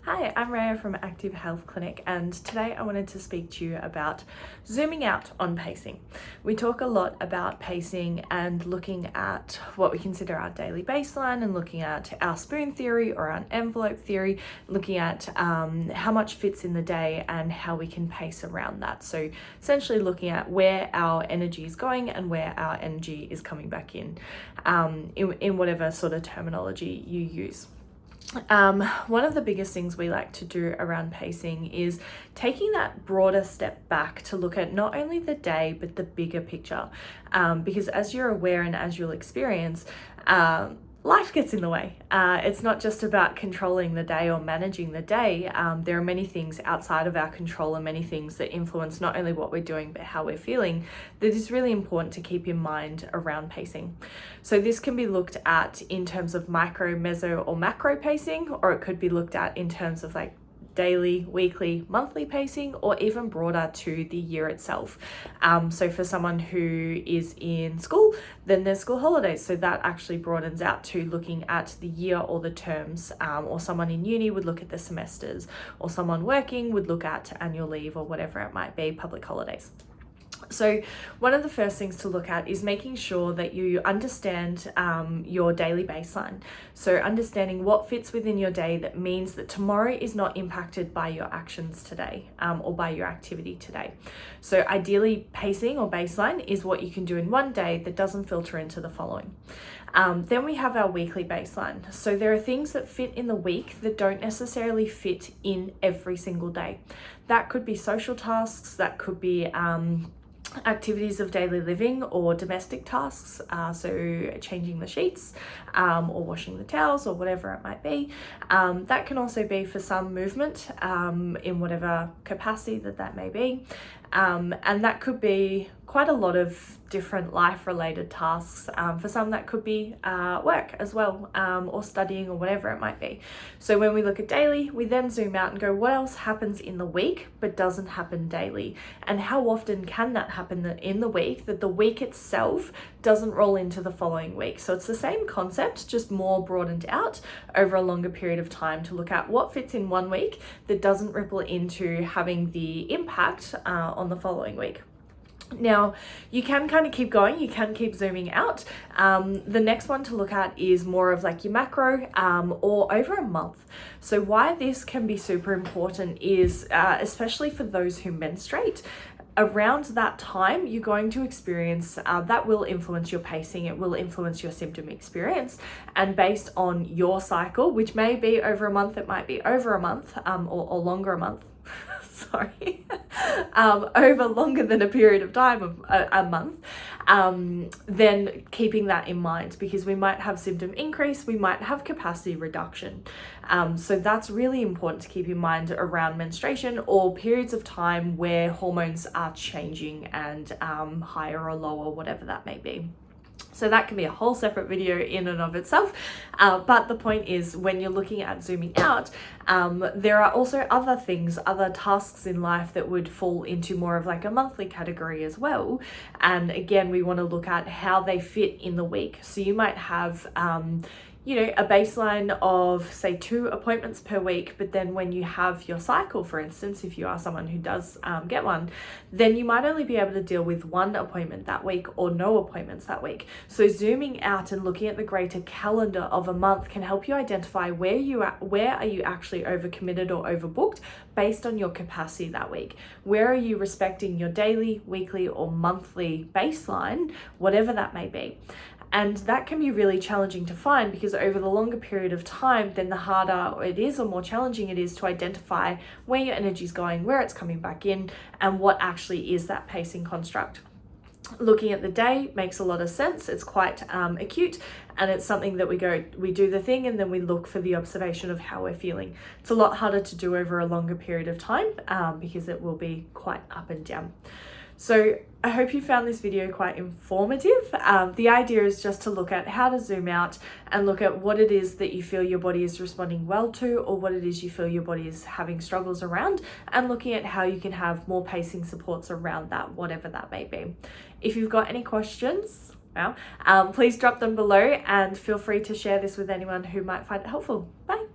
Hi, I'm Raya from Active Health Clinic, and today I wanted to speak to you about zooming out on pacing. We talk a lot about pacing and looking at what we consider our daily baseline and looking at our spoon theory or our envelope theory, looking at how much fits in the day and how we can pace around that. So essentially looking at where our energy is going and where our energy is coming back in whatever sort of terminology you use. One of the biggest things we like to do around pacing is taking that broader step back to look at not only the day but the bigger picture, because as you're aware and as you'll experience, life gets in the way. It's not just about controlling the day or managing the day. There are many things outside of our control and many things that influence not only what we're doing but how we're feeling that is really important to keep in mind around pacing. So this can be looked at in terms of micro, meso or macro pacing, or it could be looked at in terms of like daily, weekly, monthly pacing, or even broader to the year itself. So for someone who is in school, then there's school holidays. So that actually broadens out to looking at the year or the terms, or someone in uni would look at the semesters, or someone working would look at annual leave or whatever it might be, public holidays. So one of the first things to look at is making sure that you understand your daily baseline. So understanding what fits within your day that means that tomorrow is not impacted by your actions today, or by your activity today. So ideally, pacing or baseline is what you can do in one day that doesn't filter into the following. Then we have our weekly baseline. So there are things that fit in the week that don't necessarily fit in every single day. That could be social tasks, that could be activities of daily living or domestic tasks, so changing the sheets or washing the towels or whatever it might be. That can also be for some movement in whatever capacity that may be, and that could be quite a lot of different life-related tasks. For some that could be work as well, or studying or whatever it might be. So when we look at daily, we then zoom out and go, what else happens in the week but doesn't happen daily? And how often can that happen in the week that the week itself doesn't roll into the following week? So it's the same concept, just more broadened out over a longer period of time to look at what fits in one week that doesn't ripple into having the impact on the following week. Now, you can kind of keep going, you can keep zooming out. The next one to look at is more of like your macro, or over a month. So why this can be super important is, especially for those who menstruate, around that time, you're going to experience, that will influence your pacing, it will influence your symptom experience. And based on your cycle, which may be over a month, it might be over a month, or longer a month, sorry, over longer than a period of time of a month, then keeping that in mind, because we might have symptom increase, we might have capacity reduction. So that's really important to keep in mind around menstruation or periods of time where hormones are changing and higher or lower, whatever that may be. So that can be a whole separate video in and of itself. But the point is, when you're looking at zooming out, there are also other things, other tasks in life that would fall into more of like a monthly category as well. And again, we want to look at how they fit in the week. So you might have a baseline of say 2 appointments per week, but then when you have your cycle, for instance, if you are someone who does get one, then you might only be able to deal with 1 appointment that week or no appointments that week. So zooming out and looking at the greater calendar of a month can help you identify where are you actually overcommitted or overbooked based on your capacity that week. Where are you respecting your daily, weekly or monthly baseline, whatever that may be. And that can be really challenging to find, because over the longer period of time, then the harder it is or more challenging it is to identify where your energy is going, where it's coming back in, and what actually is that pacing construct. Looking at the day makes a lot of sense. It's quite acute, and it's something that we do the thing and then we look for the observation of how we're feeling. It's a lot harder to do over a longer period of time, because it will be quite up and down. So I hope you found this video quite informative. The idea is just to look at how to zoom out and look at what it is that you feel your body is responding well to, or what it is you feel your body is having struggles around, and looking at how you can have more pacing supports around that, whatever that may be. If you've got any questions, please drop them below and feel free to share this with anyone who might find it helpful. Bye.